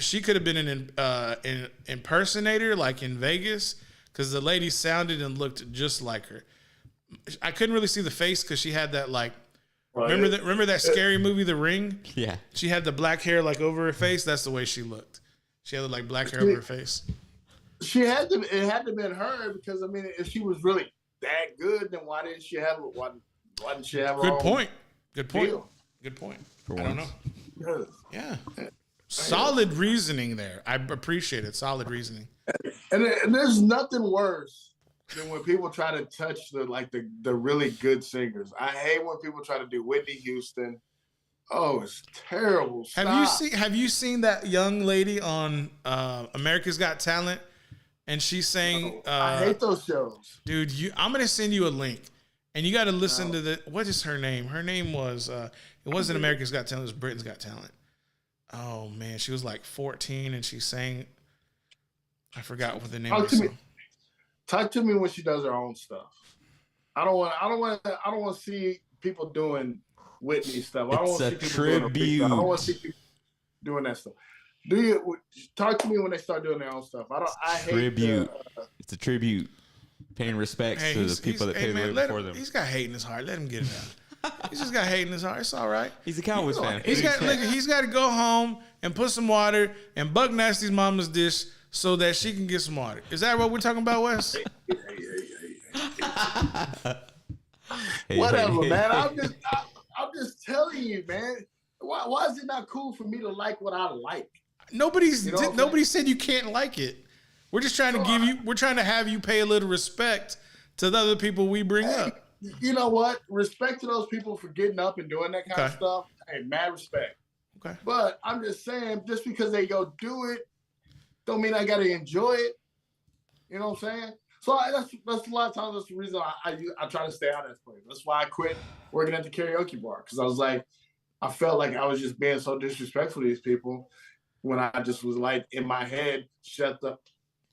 an impersonator, like in Vegas, because the lady sounded and looked just like her. I couldn't really see the face because she had that like. Remember that scary movie, The Ring? Yeah. She had the black hair like over her face. That's the way she looked. She had like black hair over her face. It had to have been her because I mean, if she was really that good, then why didn't she have her Good own point. Good point. deal? Good point. For I don't once. know. Yeah. Solid reasoning there. I appreciate it. Solid reasoning. And there's nothing worse than when people try to touch the really good singers. I hate when people try to do Whitney Houston. Oh, it's terrible. Stop. Have you seen that young lady on America's Got Talent? And she sang. I hate those shows, dude. I'm gonna send you a link, and you got to listen to the. What is her name? Her name was. It wasn't America's Got Talent. It was Britain's Got Talent. Oh man, she was like 14, and she sang. I forgot what the name was. Talk to me when she does her own stuff. I don't want to see people doing Whitney stuff. I don't want to see people doing. I don't want to see people doing that stuff. Do you talk to me when they start doing their own stuff? I hate tribute. It's a tribute, paying respects to the people that paved the way before them. He's got hate in his heart. Let him get it out. He's just got hate in his heart. It's all right. He's a Cowboys fan. He's got to go home and put some water in Buck Nasty's mama's dish so that she can get some water. Is that what we're talking about, Wes? Whatever, man. I'm just telling you, man. Why is it not cool for me to like what I like? Nobody said you can't like it. We're just trying to we're trying to have you pay a little respect to the other people we bring up. You know what? Respect to those people for getting up and doing that kind of stuff. Hey, mad respect. Okay. But I'm just saying, just because they go do it, don't mean I got to enjoy it. You know what I'm saying? So that's a lot of times that's the reason I try to stay out of that place. That's why I quit working at the karaoke bar, because I was like, I felt like I was just being so disrespectful to these people when I just was like in my head, shut the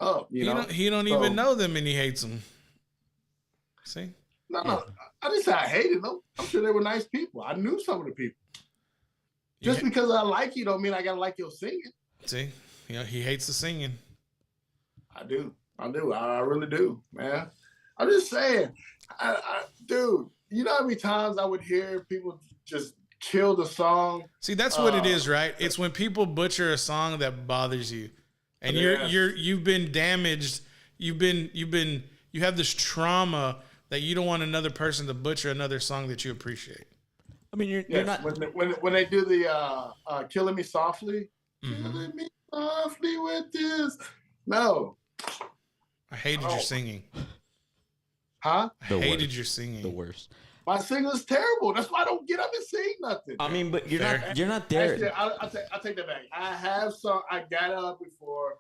up. You know, he don't even know them and he hates them. See? No, I didn't say I hated them. I'm sure they were nice people. I knew some of the people. Just because I like you don't mean I gotta like your singing. See, he hates the singing. I do. I really do, man. I'm just saying, dude. You know how many times I would hear people just kill the song? See, that's what it is, right? It's when people butcher a song that bothers you, and you've been damaged. You have this trauma that you don't want another person to butcher another song that you appreciate. I mean, you're not when they do the "Killing Me Softly," killing me softly with this. No, I hated your singing. Huh? I hated your singing. The worst. My singing's terrible. That's why I don't get up and sing nothing. I mean, but you're not there. Actually, I'll take that back. I have some. I got up before.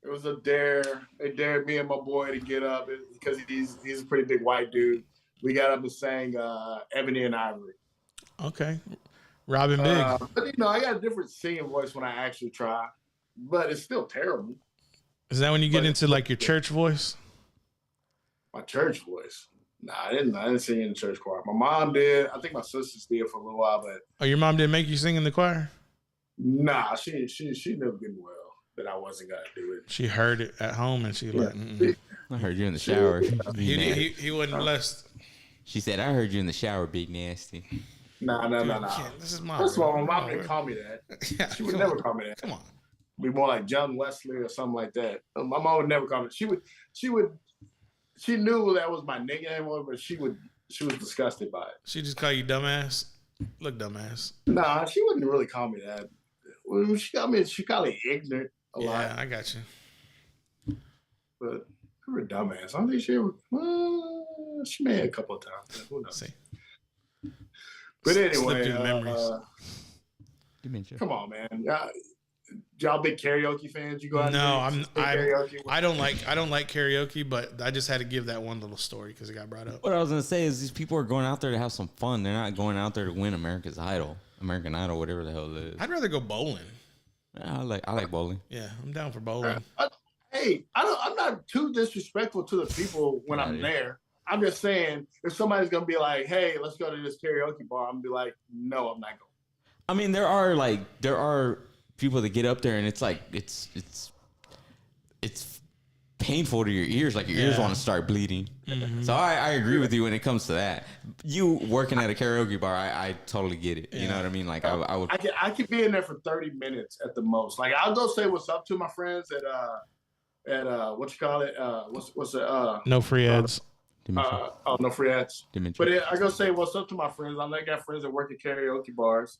It was a dare. They dared me and my boy to get up because he's a pretty big white dude. We got up and sang Ebony and Ivory. Okay. Robin Big. But, I got a different singing voice when I actually try. But it's still terrible. Is that when you get into, like, your church voice? My church voice? Nah, I didn't sing in the church choir. My mom did. I think my sisters did for a little while, but... Oh, your mom didn't make you sing in the choir? Nah, she knew good and well that I wasn't going to do it. She heard it at home and she I heard you in the shower. He wasn't blessed. She said, I heard you in the shower, big nasty. Nah. This is my First of all, my mom didn't call me that. Yeah, she would never call me that. Come on. Be more like John Wesley or something like that. My mom would never call me. She knew that was my nickname, but she was disgusted by it. She just call you dumbass? Look, dumbass. Nah, she wouldn't really call me that. She called me ignorant a lot. Yeah, I got you. But her a dumbass. I don't think she ever. She may have a couple of times. Who knows? See. But anyway, come on, man. Y'all big karaoke fans? You go out? No, I don't like karaoke, but I just had to give that one little story because it got brought up. What I was gonna say is these people are going out there to have some fun. They're not going out there to win American Idol, whatever the hell it is. I'd rather go bowling. I like bowling. Yeah, I'm down for bowling. I'm not too disrespectful to the people when I'm there. I'm just saying, if somebody's gonna be like, "Hey, let's go to this karaoke bar," I'm gonna be like, "No, I'm not going." I mean, there are people that get up there and it's like it's painful to your ears. Like your ears want to start bleeding. Mm-hmm. So I agree with you when it comes to that. You working at a karaoke bar, I totally get it. You know what I mean? Like I could be in there for 30 minutes at the most. Like I'll go say what's up to my friends at what you call it? What's it? No free ads. No free ads. But I go say what's up to my friends. I got friends that work at karaoke bars.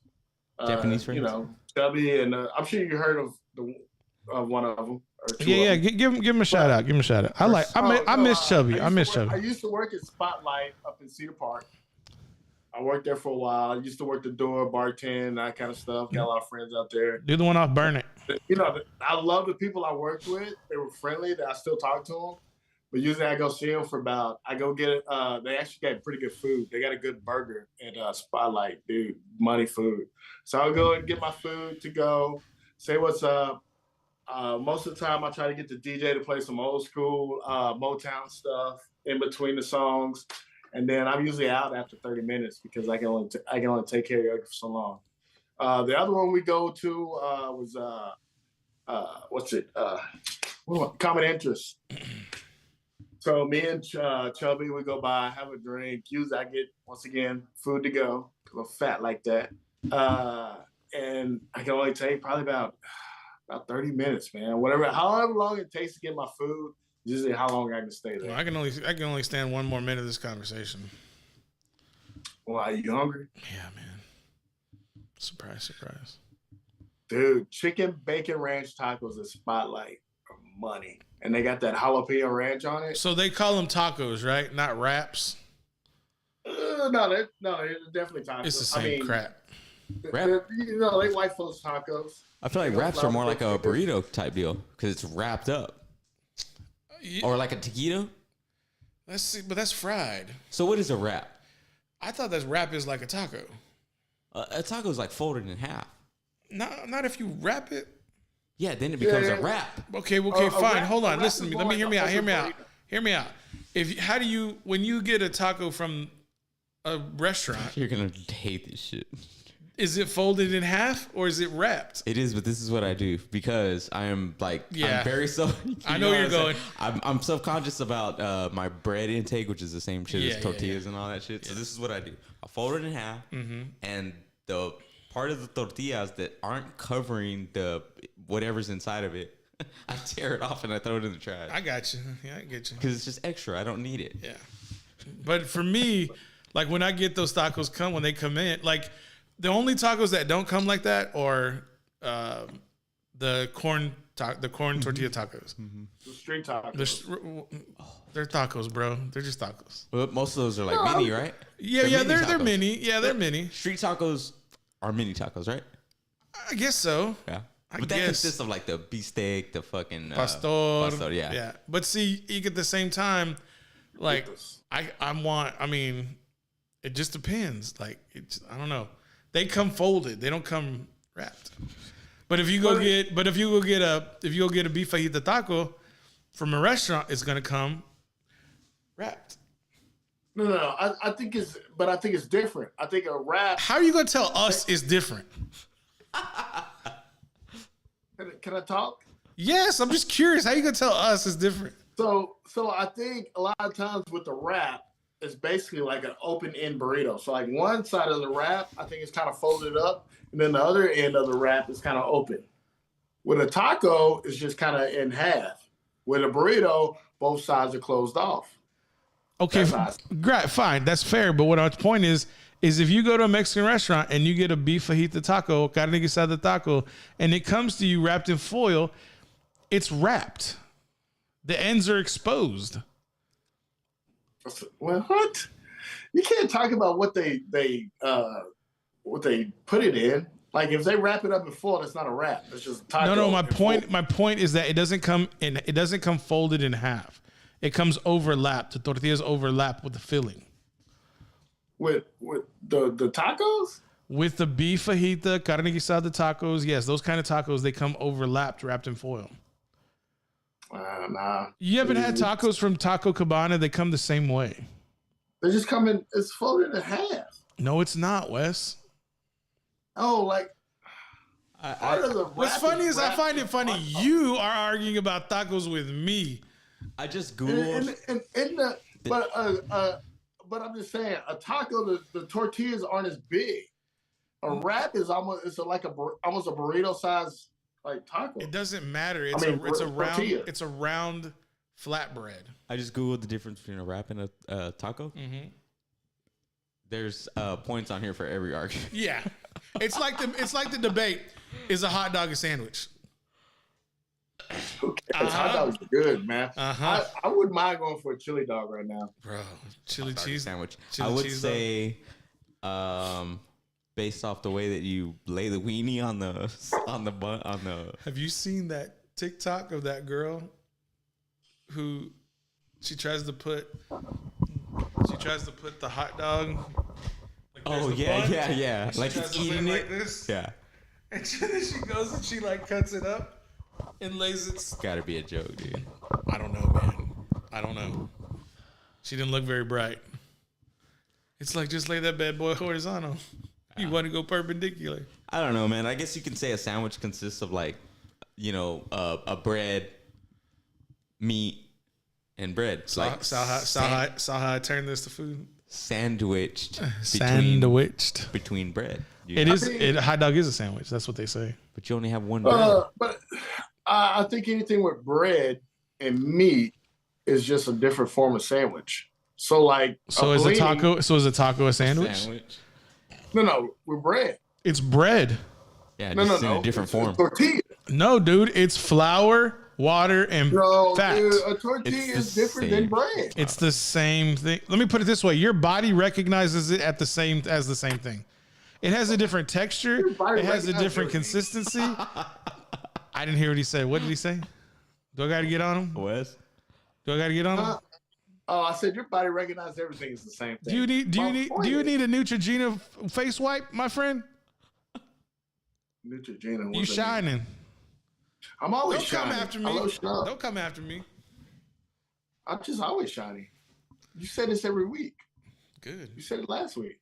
Japanese friends, Chubby, and I'm sure you heard of one of them. Yeah. Give him a shout out. Give him a shout out. I miss Chubby. I miss Chubby. I used to work at Spotlight up in Cedar Park. I worked there for a while. I used to work the door, bartend, that kind of stuff. Got a lot of friends out there. Do the one off Burn It. I love the people I worked with. They were friendly. I still talk to them. But usually I go see them for I go get it. They actually got pretty good food. They got a good burger at Spotlight, dude. Money food. So I'll go and get my food to go, say what's up. Most of the time I try to get the DJ to play some old school Motown stuff in between the songs. And then I'm usually out after 30 minutes because I can only take karaoke for so long. The other one we go to was Common Interest. So me and Chubby, we go by, have a drink. Usually I get, once again, food to go because I'm fat like that. And I can only take probably about 30 minutes, man. However long it takes to get my food, usually how long I can stay there. Well, I can only stand one more minute of this conversation. Well, are you hungry? Yeah, man. Surprise. Dude, chicken bacon ranch tacos at Spotlight are money. And they got that jalapeno ranch on it. So they call them tacos, right? Not wraps? No, they're definitely tacos. It's the same crap. They white folks tacos. I feel like wraps are more like a burrito type deal because it's wrapped up. Or like a taquito. But that's fried. So what is a wrap? I thought that wrap is like a taco. A taco is like folded in half. Not if you wrap it. Yeah, then it becomes a wrap. Okay, fine. Hold on. Listen to me. Let me hear me out. Hear me out. When you get a taco from a restaurant, you're gonna hate this shit. Is it folded in half or is it wrapped? It is, but this is what I do because I am I'm very I know you're going. I'm self-conscious about my bread intake, which is the same shit as tortillas and all that shit. So this is what I do. I fold it in half, and the part of the tortillas that aren't covering the whatever's inside of it, I tear it off and I throw it in the trash. I got you. Yeah, I get you. Because it's just extra. I don't need it. Yeah. But for me, like when I get those tacos when they come in, like the only tacos that don't come like that are the corn tortilla tacos. Mm-hmm. The street tacos. They're tacos, bro. They're just tacos. But most of those are like mini, right? Yeah, they're mini. Yeah, they're mini. Street tacos are mini tacos, right? I guess so. Yeah. But that consists of like the beefsteak, the fucking pastor. Yeah. Yeah. But see, at the same time, like I mean, it just depends. Like I don't know. They come folded. They don't come wrapped. But if you go get a beef fajita taco from a restaurant, it's gonna come wrapped. No. I think it's different. I think a wrap. How are you gonna tell us it's different? Can I talk? Yes, I'm just curious. How you gonna tell us it's different? So I think a lot of times with the wrap, it's basically like an open end burrito. So like one side of the wrap, I think it's kind of folded up, and then the other end of the wrap is kind of open. With a taco, it's just kind of in half. With a burrito, both sides are closed off. Okay, great, fine, that's fair. But what our point is if you go to a Mexican restaurant and you get a beef fajita taco, carne guisada taco, and it comes to you wrapped in foil, it's wrapped. The ends are exposed. Well, what? You can't talk about what they put it in. Like if they wrap it up in foil, it's not a wrap. It's just a taco. No. My point is that it doesn't come folded in half. It comes overlapped. The tortillas overlap with the filling. With the tacos? With the beef fajita, carne guisada tacos, yes, those kind of tacos, they come overlapped, wrapped in foil. Nah. You haven't had tacos from Taco Cabana? They come the same way. They just come in, it's folded in half. No, it's not, Wes. Oh, like what's funny is I find it funny you are arguing about tacos with me. I just Googled. But I'm just saying, a taco, the tortillas aren't as big. A wrap is almost a burrito size like taco. It doesn't matter. It's a round flatbread. I just Googled the difference between a wrap and a taco. Mm-hmm. There's points on here for every argument. Yeah, it's like the debate: is a hot dog a sandwich? Hot dogs are good, man. Uh-huh. I wouldn't mind going for a chili dog right now, bro. Chili cheese sandwich. Chili I would cheese say, based off the way that you lay the weenie on the bun on the. Have you seen that TikTok of that girl who she tries to put the hot dog? Like oh yeah. Like it's eating it. Like this. Yeah. And then she goes and she like cuts it up and lays it. It's gotta be a joke, dude. I don't know, man. I don't know. She didn't look very bright. It's like just lay that bad boy horizontal. You want to go perpendicular. I don't know, man. I guess you can say a sandwich consists of like, a bread, meat, and bread. Saw how I turned this to food. Sandwiched between bread. Hot dog is a sandwich. That's what they say. But you only have one bread. But I think anything with bread and meat is just a different form of sandwich. So like, is a taco? So is a taco a sandwich? No, with bread. It's bread. Yeah, just in a different form. Tortilla. No, dude, it's flour, water, and fat. Dude, a tortilla is different than bread. It's the same thing. Let me put it this way: your body recognizes it as the same thing. It has a different texture. It has a different consistency. I didn't hear what he said. What did he say? Do I got to get on him? Wes? Do I got to get on him? I said your body recognizes everything is the same thing. Do you need a Neutrogena face wipe, my friend? Neutrogena. You shining? I'm always shining. Don't come after me. Hello, don't come after me. I'm just always shining. You say this every week. Good. You said it last week.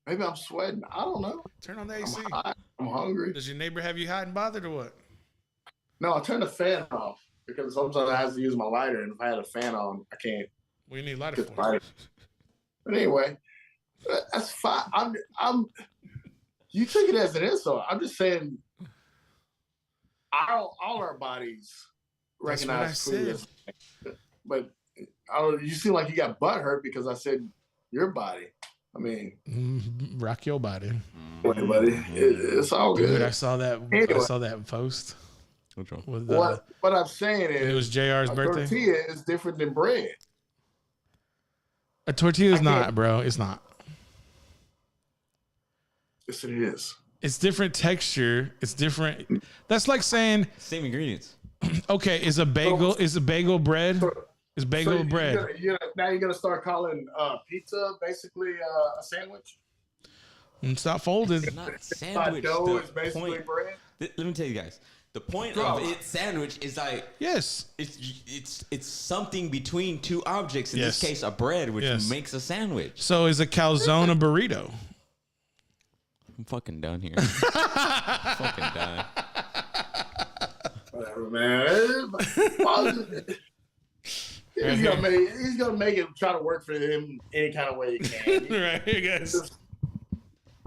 Maybe I'm sweating. I don't know. Turn on the AC. I'm hungry. Does your neighbor have you hot and bothered or what? No, I turned the fan off because sometimes I have to use my lighter, and if I had a fan on, I can't. Well, you need lighter for it. But anyway, that's fine. I'm. You took it as an insult. I'm just saying. All our bodies recognize food. But you seem like you got butt hurt because I said your body. I mean, rock your body. Buddy. It's all good. Dude, I saw that. Anyway. I saw that post. What I'm saying is, it was JR's birthday. Tortilla is different than bread. A tortilla is not, bro. It's not. Yes, it is. It's different texture. It's different. That's like saying Same ingredients. okay, is a bagel bread? Is bagel bread? Now you're gonna start calling pizza basically a sandwich. It's not folded. It's not sandwich. Dough is basically bread. Let me tell you guys. The point of it sandwich is like Yes. It's something between two objects. In Yes. this case, a bread, which Yes. makes a sandwich. So is a calzone a burrito? I'm fucking done here. Fucking done. Whatever, man. He's gonna make it try to work for him any kind of way he can. Right, you guys.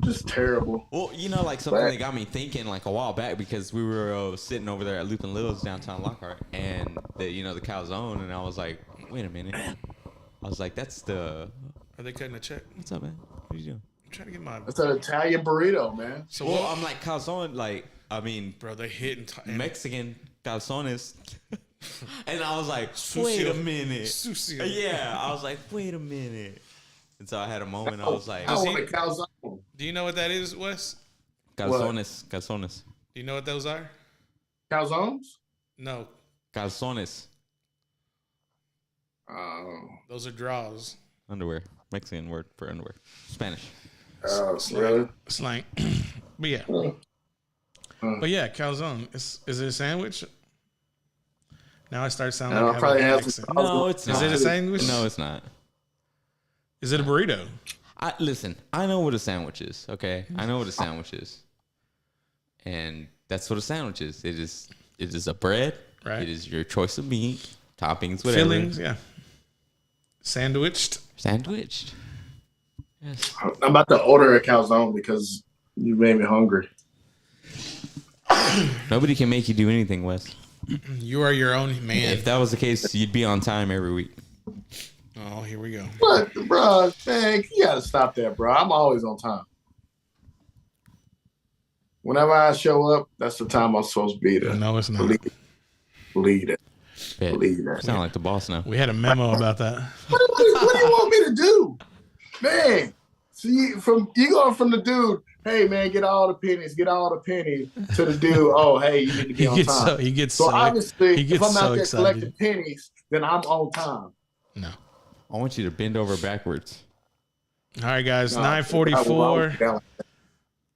Just terrible. Well, you know, like something that got me thinking like a while back because we were sitting over there at Loop and Lil's downtown Lockhart, and the calzone, and I was like, wait a minute. I was like, that's the. Are they cutting a check? What's up, man? What are you doing? I'm trying to get my. It's an Italian burrito, man. So Well, I'm like calzone, like I mean, bro, they hitting Mexican calzones, and I was like, Sucio. wait a minute. Sucio. Yeah, I was like, wait a minute. And so I had a moment. I was like, I want a calzone. Do you know what that is, Wes? calzones. Do you know what those are? Calzones? No, Calzones. those are draws. Underwear. Mexican word for underwear. Spanish. Really? Slang. But yeah. But yeah, calzone. Is it a sandwich? Now I start sounding like I probably have an have accent. No, it's not. Is it a sandwich? No, it's not. Is it a burrito? Listen, I know what a sandwich is, okay? I know what a sandwich is. And that's what a sandwich is. It is a bread. Right. It is your choice of meat, toppings, whatever. Fillings, yeah. Sandwiched. Sandwiched. Yes. I'm about to order a calzone because you made me hungry. Nobody can make you do anything, Wes. You are your own man. If that was the case, you'd be on time every week. Oh, here we go. But, bro, man, you gotta stop that, bro. I'm always on time. Whenever I show up, that's the time I'm supposed to be there. No, it's not. Believe it. Bet. Believe that. Sound like the boss now. We had a memo about that. What do you want me to do, man? See, you going from the dude, hey man, get all the pennies, to the dude, oh hey, you need to be on time. He gets so obviously, if I'm out there excited. collecting pennies, then I'm on time. No. I want you to bend over backwards. All right, guys. 9:44.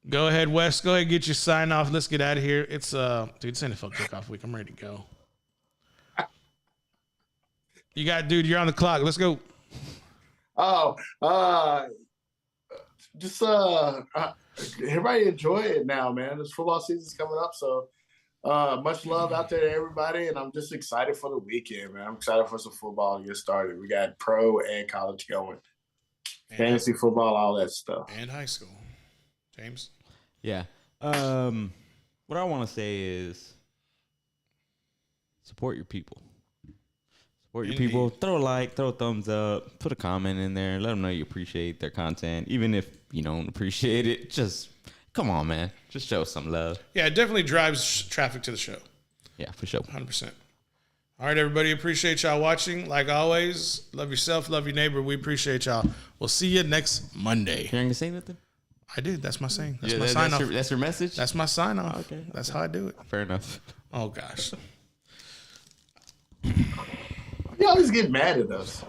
Go ahead, Wes. Go ahead and get your sign off. Let's get out of here. It's dude, it's NFL kickoff week. I'm ready to go. Dude, you're on the clock. Let's go. Everybody enjoy it now, man. This football season's coming up, so much love out there to everybody, and I'm just excited for the weekend, man. I'm excited for some football to get started. We got pro and college going, fantasy football, all that stuff, and high school. James? Yeah. What I want to say is support your people. Support your people. Throw a like, throw a thumbs up, put a comment in there. Let them know you appreciate their content. Even if you don't appreciate it, just come on, man. Just show some love. Yeah, it definitely drives traffic to the show. Yeah, for sure. 100%. All right, everybody. Appreciate y'all watching. Like always, love yourself, love your neighbor. We appreciate y'all. We'll see you next Monday. You're going to say nothing? I did. That's my saying. That's my sign off. That's your message? That's my sign off. Okay. That's how I do it. Fair enough. Oh, gosh. You always get mad at us.